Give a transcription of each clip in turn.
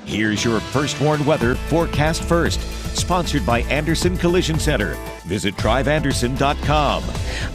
Here's your First Warn Weather Forecast First, sponsored by Anderson Collision Center. Visit driveanderson.com.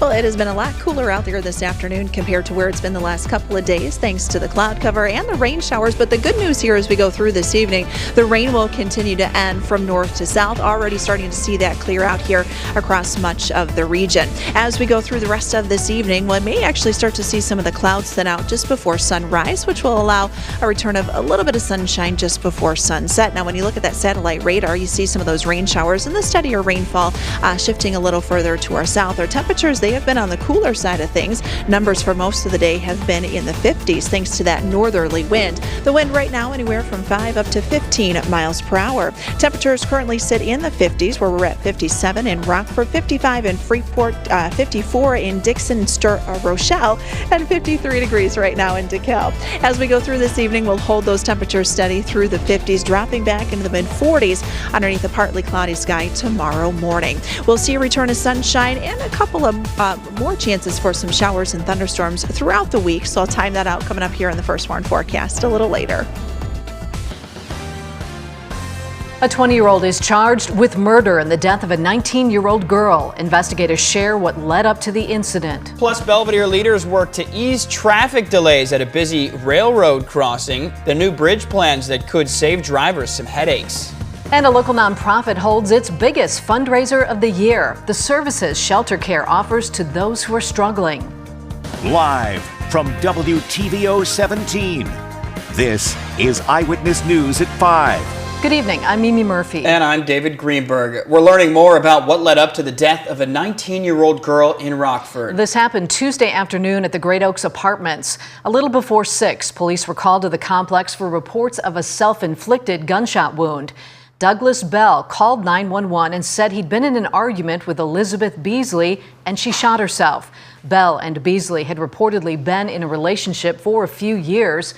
Well, it has been a lot cooler out there this afternoon compared to where it's been the last couple of days, thanks to the cloud cover and the rain showers. But the good news here as we go through this evening, the rain will continue to end from north to south. Already starting to see that clear out here across much of the region. As we go through the rest of this evening, we may actually start to see some of the clouds thin out just before sunrise, which will allow a return of a little bit of sunshine just before sunset. Now, when you look at that satellite radar, you see some of those rain showers and the steadier rainfall shifting a little further to our south. Our temperatures, they have been on the cooler side of things. Numbers for most of the day have been in the 50s thanks to that northerly wind. The wind right now anywhere from 5 up to 15 miles per hour. Temperatures currently sit in the 50s, where we're at 57 in Rockford, 55 in Freeport, 54 in Dixon, Rochelle, and 53 degrees right now in DeKalb. As we go through this evening, we'll hold those temperatures steady through the 50s, dropping back into the mid-40s underneath a partly cloudy sky tomorrow morning. We'll see a return of sunshine and a couple of more chances for some showers and thunderstorms throughout the week, so I'll time that out coming up here in the First Warn forecast a little later. A 20-year-old is charged with murder in the death of a 19-year-old girl. Investigators share what led up to the incident. Plus, Belvidere leaders work to ease traffic delays at a busy railroad crossing. The new bridge plans that could save drivers some headaches. And a local nonprofit holds its biggest fundraiser of the year. The services Shelter Care offers to those who are struggling. Live from WTVO 17, this is Eyewitness News at 5. Good evening, I'm Mimi Murphy. And I'm David Greenberg. We're learning more about what led up to the death of a 19-year-old girl in Rockford. This happened Tuesday afternoon at the Great Oaks Apartments. A little before 6, police were called to the complex for reports of a self-inflicted gunshot wound. Douglas Bell called 911 and said he'd been in an argument with Elizabeth Beasley and she shot herself. Bell and Beasley had reportedly been in a relationship for a few years.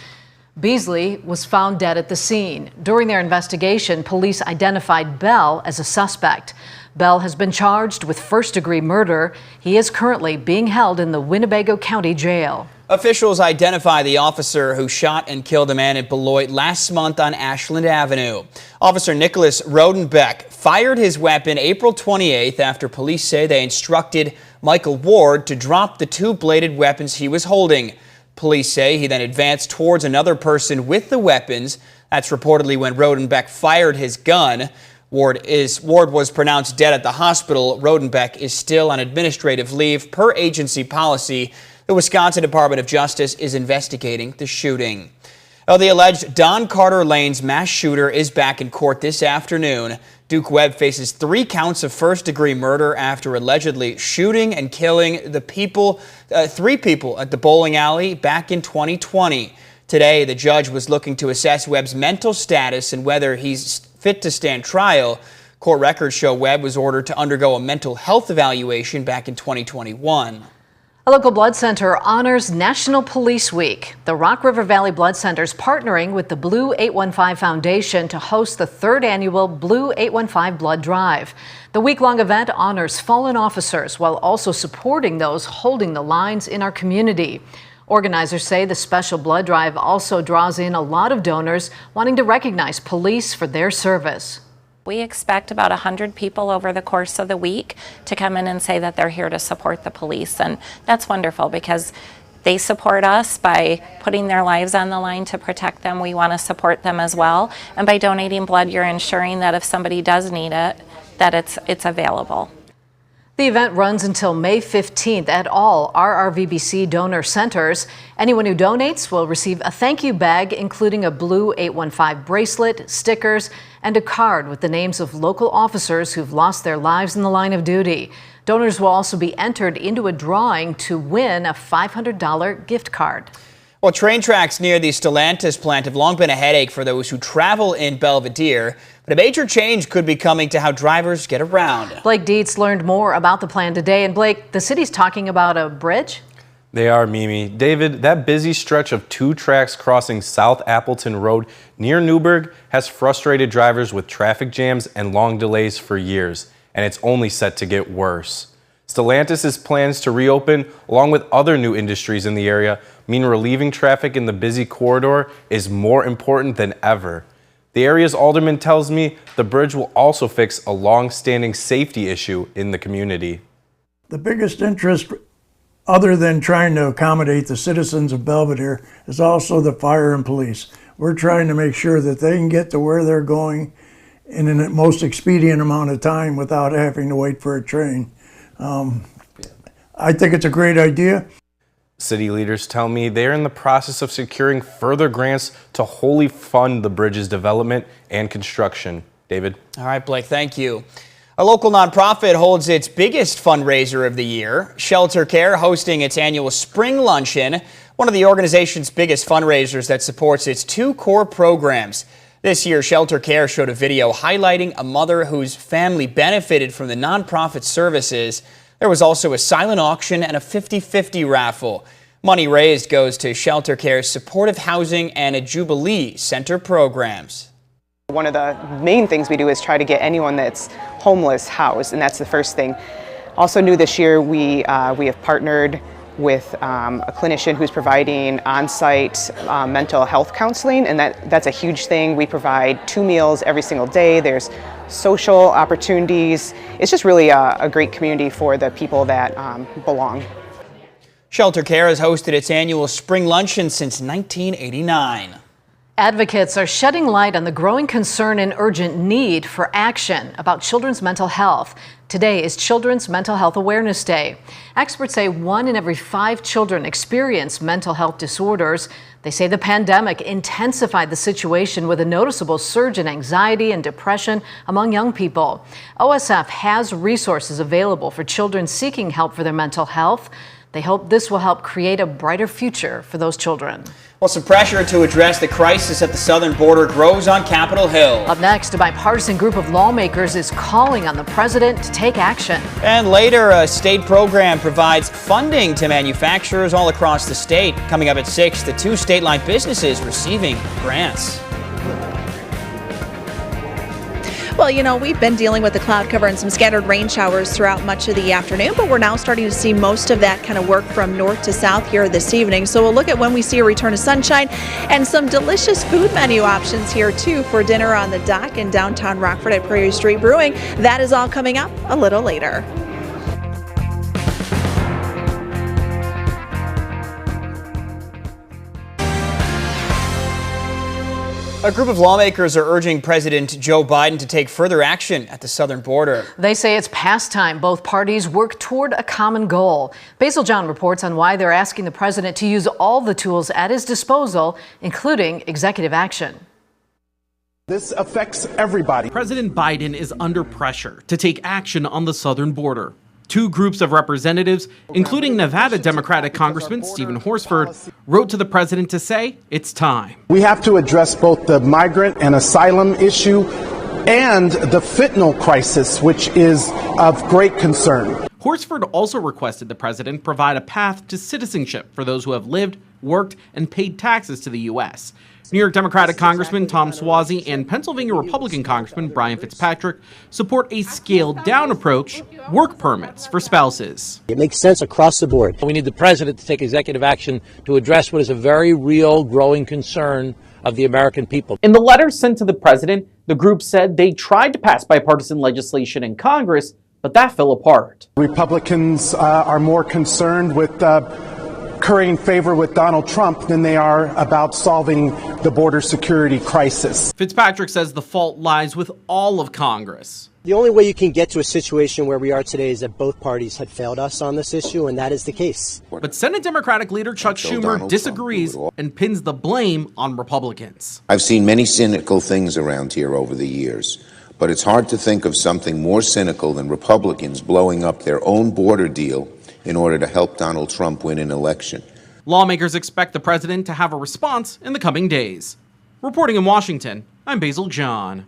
Beasley was found dead at the scene. During their investigation, police identified Bell as a suspect. Bell has been charged with first-degree murder. He is currently being held in the Winnebago County Jail. Officials identify the officer who shot and killed a man at Beloit last month on Ashland Avenue. Officer Nicholas Rodenbeck fired his weapon April 28th after police say they instructed Michael Ward to drop the two-bladed weapons he was holding. Police say he then advanced towards another person with the weapons. That's reportedly when Rodenbeck fired his gun. Ward was pronounced dead at the hospital. Rodenbeck is still on administrative leave per agency policy. The Wisconsin Department of Justice is investigating the shooting. The alleged Don Carter Lane's mass shooter is back in court this afternoon. Duke Webb faces 3 counts of first-degree murder after allegedly shooting and killing 3 people at the bowling alley back in 2020. Today, the judge was looking to assess Webb's mental status and whether he's fit to stand trial. Court records show Webb was ordered to undergo a mental health evaluation back in 2021. A local blood center honors National Police Week. The Rock River Valley Blood Center is partnering with the Blue 815 Foundation to host the 3rd annual Blue 815 Blood Drive. The week-long event honors fallen officers while also supporting those holding the lines in our community. Organizers say the special blood drive also draws in a lot of donors wanting to recognize police for their service. We expect about 100 people over the course of the week to come in and say that they're here to support the police, and that's wonderful because they support us by putting their lives on the line to protect them. We want to support them as well, and by donating blood, you're ensuring that if somebody does need it, that it's available. The event runs until May 15th at all RRVBC donor centers. Anyone who donates will receive a thank you bag, including a Blue 815 bracelet, stickers, and a card with the names of local officers who've lost their lives in the line of duty. Donors will also be entered into a drawing to win a $500 gift card. Well, train tracks near the Stellantis plant have long been a headache for those who travel in Belvidere, but a major change could be coming to how drivers get around. Blake Dietz learned more about the plan today. And Blake, the city's talking about a bridge? They are, Mimi. David, that busy stretch of 2 tracks crossing South Appleton Road near Newburgh has frustrated drivers with traffic jams and long delays for years, and it's only set to get worse. Stellantis' plans to reopen, along with other new industries in the area, mean relieving traffic in the busy corridor is more important than ever. The area's alderman tells me the bridge will also fix a long-standing safety issue in the community. The biggest interest, other than trying to accommodate the citizens of Belvidere, is also the fire and police. We're trying to make sure that they can get to where they're going in the most expedient amount of time without having to wait for a train. I think it's a great idea. City leaders tell me they're in the process of securing further grants to wholly fund the bridge's development and construction. David? All right, Blake, thank you. A local nonprofit holds its biggest fundraiser of the year. Shelter Care hosting its annual spring luncheon, one of the organization's biggest fundraisers that supports its two core programs. This year, Shelter Care showed a video highlighting a mother whose family benefited from the nonprofit services. There was also a silent auction and a 50-50 raffle. Money raised goes to Shelter Care's supportive housing and a Jubilee Center programs. One of the main things we do is try to get anyone that's homeless housed, and that's the first thing. Also new this year, we have partnered with a clinician who's providing on-site mental health counseling, and that's a huge thing. We provide 2 meals every single day. There's social opportunities. It's just really a great community for the people that belong. Shelter Care has hosted its annual spring luncheon since 1989. Advocates are shedding light on the growing concern and urgent need for action about children's mental health. Today is Children's Mental Health Awareness Day. Experts say 1 in every 5 children experience mental health disorders. They say the pandemic intensified the situation with a noticeable surge in anxiety and depression among young people. OSF has resources available for children seeking help for their mental health. They hope this will help create a brighter future for those children. Well, some pressure to address the crisis at the southern border grows on Capitol Hill. Up next, a bipartisan group of lawmakers is calling on the president to take action. And later, a state program provides funding to manufacturers all across the state. Coming up at 6, the 2 state-line businesses receiving grants. Well, you know, we've been dealing with the cloud cover and some scattered rain showers throughout much of the afternoon, but we're now starting to see most of that kind of work from north to south here this evening. So we'll look at when we see a return of sunshine and some delicious food menu options here, too, for dinner on the dock in downtown Rockford at Prairie Street Brewing. That is all coming up a little later. A group of lawmakers are urging President Joe Biden to take further action at the southern border. They say it's past time both parties work toward a common goal. Basil John reports on why they're asking the president to use all the tools at his disposal, including executive action. This affects everybody. President Biden is under pressure to take action on the southern border. 2 groups of representatives, including Nevada Democratic Congressman Stephen Horsford, wrote to the president to say it's time. We have to address both the migrant and asylum issue and the fentanyl crisis, which is of great concern. Horsford also requested the president provide a path to citizenship for those who have lived, worked, and paid taxes to the U.S. New York Democratic Congressman Tom Suozzi and Pennsylvania Republican Congressman Brian Fitzpatrick support a scaled-down approach, work permits for spouses. It makes sense across the board. We need the president to take executive action to address what is a very real, growing concern of the American people. In the letter sent to the president, the group said they tried to pass bipartisan legislation in Congress, but that fell apart. Republicans are more concerned with currying favor with Donald Trump than they are about solving the border security crisis. Fitzpatrick says the fault lies with all of Congress. The only way you can get to a situation where we are today is that both parties had failed us on this issue, and that is the case. But Senate Democratic leader Chuck Schumer disagrees and pins the blame on Republicans. I've seen many cynical things around here over the years, but it's hard to think of something more cynical than Republicans blowing up their own border deal in order to help Donald Trump win an election. Lawmakers expect the president to have a response in the coming days. Reporting in Washington, I'm Basil John.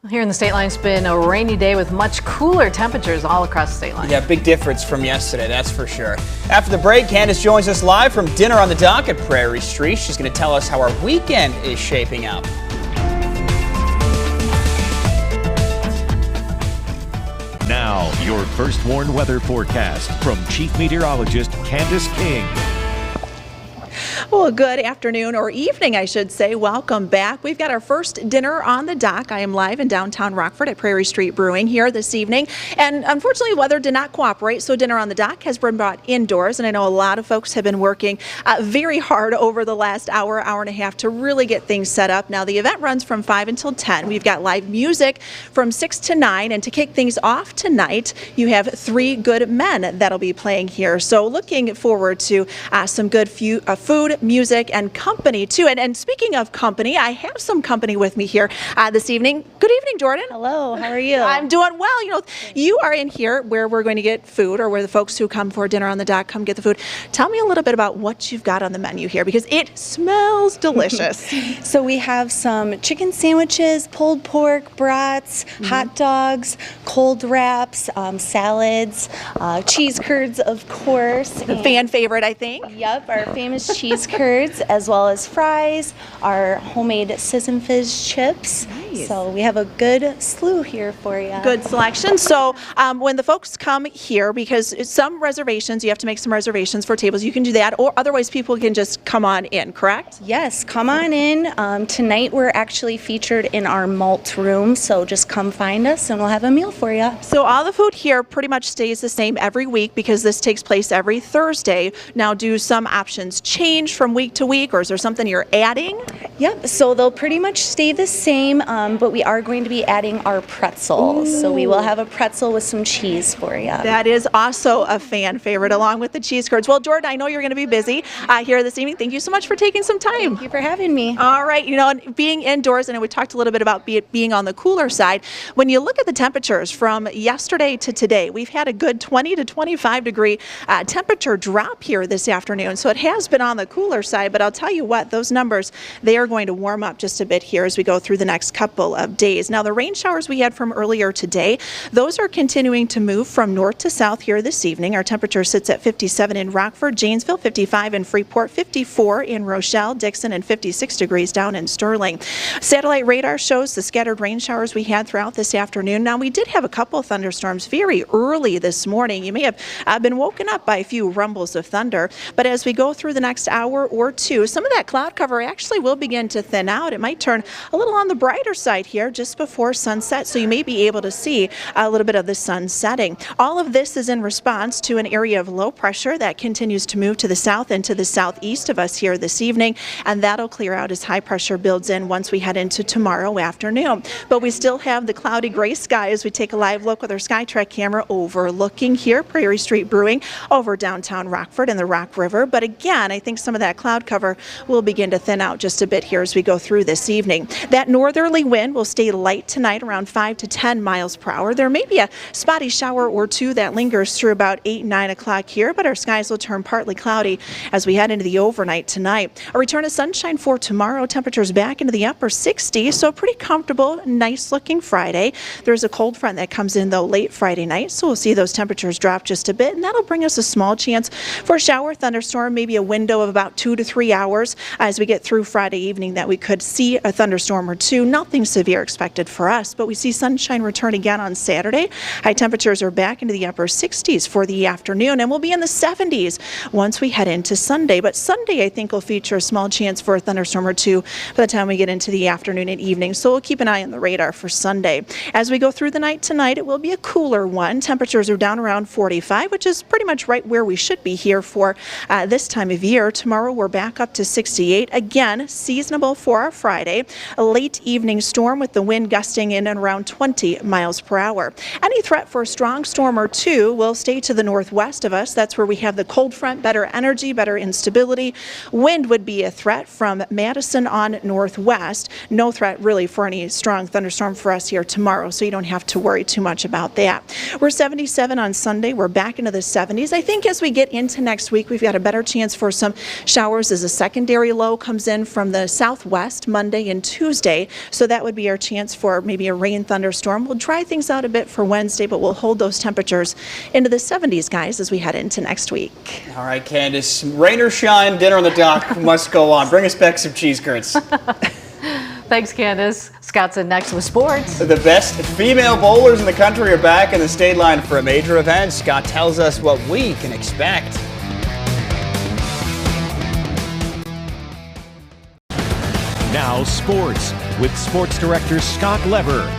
Here in the state line, it's been a rainy day with much cooler temperatures all across the state line. Yeah, big difference from yesterday, that's for sure. After the break, Candace joins us live from dinner on the dock at Prairie Street. She's going to tell us how our weekend is shaping up. Now, your first warned weather forecast from Chief Meteorologist Candace King. Well, good afternoon or evening, I should say. Welcome back. We've got our first dinner on the dock. I am live in downtown Rockford at Prairie Street Brewing here this evening. And unfortunately, weather did not cooperate, so dinner on the dock has been brought indoors. And I know a lot of folks have been working very hard over the last hour and a half to really get things set up. Now, the event runs from 5 until 10. We've got live music from 6 to 9. And to kick things off tonight, you have 3 good men that'll be playing here. So looking forward to some good food, music, and company too. And speaking of company, I have some company with me here this evening. Good evening, Jordan. Hello, how are you? I'm doing well. You know, you are in here where we're going to get food, or where the folks who come for dinner on the dock come get the food. Tell me a little bit about what you've got on the menu here, because it smells delicious. So we have some chicken sandwiches, pulled pork, brats, hot dogs, cold wraps, salads, cheese curds, of course. A fan favorite, I think. Yep, our famous cheese curds, as well as fries, our homemade Sizzin' Fizz chips. Nice. So we have a good slew here for you. Good selection. So when the folks come here, because some reservations, you have to make some reservations for tables, you can do that, or otherwise people can just come on in, correct? Yes, come on in. Tonight we're actually featured in our malt room, so just come find us and we'll have a meal for you. So all the food here pretty much stays the same every week, because this takes place every Thursday. Now, do some options change from week to week, or is there something you're adding? Yep, so they'll pretty much stay the same, but we are going to be adding our pretzels. Ooh. So we will have a pretzel with some cheese for you. That is also a fan favorite, along with the cheese curds. Well, Jordan, I know you're going to be busy here this evening. Thank you so much for taking some time. Thank you for having me. All right, you know, and being indoors, and we talked a little bit about being on the cooler side. When you look at the temperatures from yesterday to today, we've had a good 20 to 25 degree temperature drop here this afternoon. So it has been on the cooler side, but I'll tell you what, those numbers, they are going to warm up just a bit here as we go through the next couple of days. Now, the rain showers we had from earlier today, those are continuing to move from north to south here this evening. Our temperature sits at 57 in Rockford, Janesville, 55 in Freeport, 54 in Rochelle, Dixon, and 56 degrees down in Sterling. Satellite radar shows the scattered rain showers we had throughout this afternoon. Now, we did have a couple of thunderstorms very early this morning. You may have been woken up by a few rumbles of thunder, but as we go through the next hour or two, some of that cloud cover actually will begin to thin out. It might turn a little on the brighter side here just before sunset, so you may be able to see a little bit of the sun setting. All of this is in response to an area of low pressure that continues to move to the south and to the southeast of us here this evening, and that'll clear out as high pressure builds in once we head into tomorrow afternoon. But we still have the cloudy gray sky as we take a live look with our SkyTrack camera overlooking here Prairie Street Brewing over downtown Rockford and the Rock River. But again, I think some of that cloud cover will begin to thin out just a bit here as we go through this evening. That northerly wind will stay light tonight, around 5 to 10 miles per hour. There may be a spotty shower or two that lingers through about 8, 9 o'clock here, but our skies will turn partly cloudy as we head into the overnight tonight. A return of sunshine for tomorrow. Temperatures back into the upper 60s, so pretty comfortable, nice looking Friday. There's a cold front that comes in though late Friday night, so we'll see those temperatures drop just a bit, and that'll bring us a small chance for a shower, thunderstorm, maybe a window of about 2 to 3 hours as we get through Friday evening that we could see a thunderstorm or two. Nothing severe expected for us, but we see sunshine return again on Saturday. High temperatures are back into the upper 60s for the afternoon, and we'll be in the 70s once we head into Sunday. But Sunday, I think, will feature a small chance for a thunderstorm or two by the time we get into the afternoon and evening, so we'll keep an eye on the radar for Sunday. As we go through the night tonight, it will be a cooler one. Temperatures are down around 45, which is pretty much right where we should be here for this time of year. Tomorrow, we're back up to 68. Again, seasonable for our Friday. A late evening storm with the wind gusting in and around 20 miles per hour. Any threat for a strong storm or two will stay to the northwest of us. That's where we have the cold front, better energy, better instability. Wind would be a threat from Madison on northwest. No threat really for any strong thunderstorm for us here tomorrow, so you don't have to worry too much about that. We're 77 on Sunday. We're back into the 70s. I think as we get into next week, we've got a better chance for some showers as a secondary low comes in from the southwest Monday and Tuesday. So that would be our chance for maybe a rain thunderstorm. We'll dry things out a bit for Wednesday, but we'll hold those temperatures into the 70s, guys, as we head into next week. All right, Candace, rain or shine, dinner on the dock must go on. Bring us back some cheese curds. Thanks, Candace. Scott's in next with sports. The best female bowlers in the country are back in the state line for a major event. Scott tells us what we can expect. Now sports with Sports Director Scott Lever.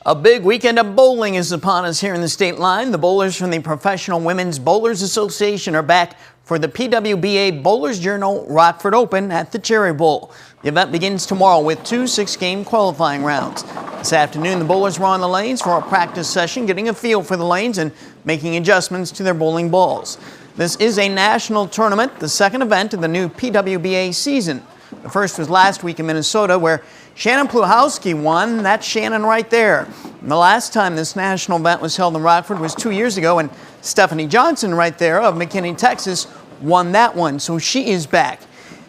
A big weekend of bowling is upon us here in the state line. The bowlers from the Professional Women's Bowlers Association are back for the PWBA Bowlers Journal Rockford Open at the Cherry Bowl. The event begins tomorrow with 2 6-game qualifying rounds. This afternoon, the bowlers were on the lanes for a practice session, getting a feel for the lanes and making adjustments to their bowling balls. This is a national tournament, the second event of the new PWBA season. The first was last week in Minnesota, where Shannon Pluhowski won. That's Shannon right there. And the last time this national event was held in Rockford was 2 years ago, and Stephanie Johnson right there of McKinney, Texas, won that one. So she is back.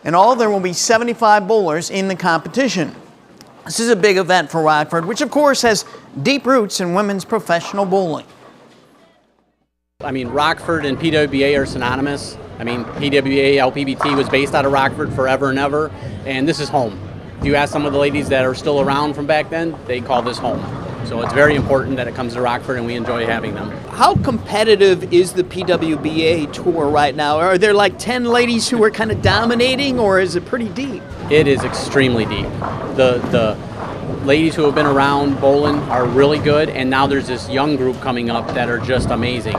In all, there will be 75 bowlers in the competition. This is a big event for Rockford, which of course has deep roots in women's professional bowling. I mean, Rockford and PWBA are synonymous. I mean, PWBA, LPBT was based out of Rockford forever and ever, and this is home. If you ask some of the ladies that are still around from back then, they call this home. So it's very important that it comes to Rockford, and we enjoy having them. How competitive is the PWBA tour right now? Are there like 10 ladies who are kind of dominating, or is it pretty deep? It is extremely deep. The ladies who have been around bowling are really good, and now there's this young group coming up that are just amazing.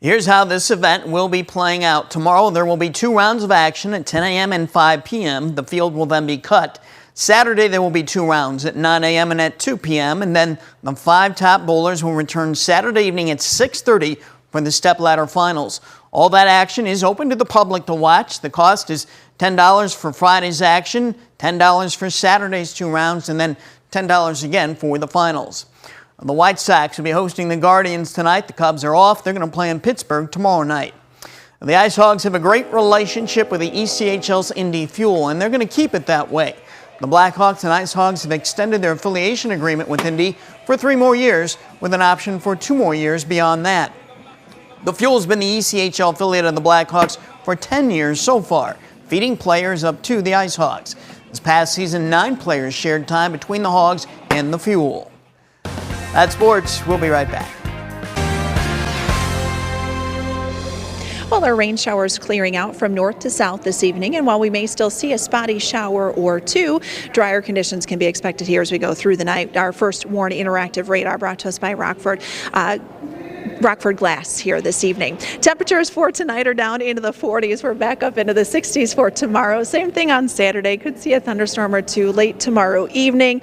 Here's how this event will be playing out. Tomorrow there will be 2 rounds of action at 10 a.m. and 5 p.m. The field will then be cut. Saturday there will be 2 rounds at 9 a.m. and at 2 p.m. And then the 5 top bowlers will return Saturday evening at 6:30 for the stepladder finals. All that action is open to the public to watch. The cost is $10 for Friday's action, $10 for Saturday's 2 rounds, and then $10 again for the finals. The White Sox will be hosting the Guardians tonight. The Cubs are off. They're going to play in Pittsburgh tomorrow night. The Ice Hogs have a great relationship with the ECHL's Indy Fuel, and they're going to keep it that way. The Blackhawks and Ice Hogs have extended their affiliation agreement with Indy for 3 more years, with an option for 2 more years beyond that. The Fuel has been the ECHL affiliate of the Blackhawks for 10 years so far, feeding players up to the Ice Hogs. This past season, 9 players shared time between the Hogs and the Fuel. That's sports. We'll be right back. Well, our rain showers clearing out from north to south this evening, and while we may still see a spotty shower or 2, drier conditions can be expected here as we go through the night. Our first WARN interactive radar brought to us by Rockford Glass here this evening. Temperatures for tonight are down into the 40s. We're back up into the 60s for tomorrow. Same thing on Saturday. Could see a thunderstorm or 2 late tomorrow evening.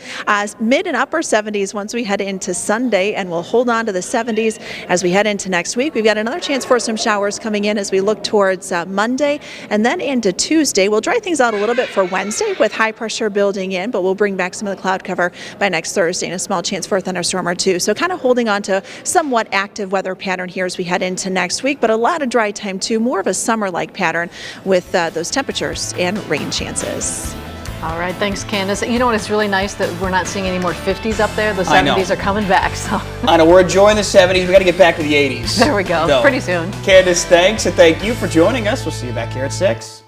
Mid and upper 70s once we head into Sunday, and we'll hold on to the 70s as we head into next week. We've got another chance for some showers coming in as we look towards Monday and then into Tuesday. We'll dry things out a little bit for Wednesday with high pressure building in, but we'll bring back some of the cloud cover by next Thursday and a small chance for a thunderstorm or 2. So kind of holding on to somewhat active weather pattern here as we head into next week, but a lot of dry time too, more of a summer-like pattern with those temperatures and rain chances. All right, thanks, Candace. You know what, it's really nice that we're not seeing any more 50s up there. The 70s are coming back. So I know, we're enjoying the 70s. We got to get back to the 80s. There we go, pretty soon. Candace, thanks, and thank you for joining us. We'll see you back here at 6.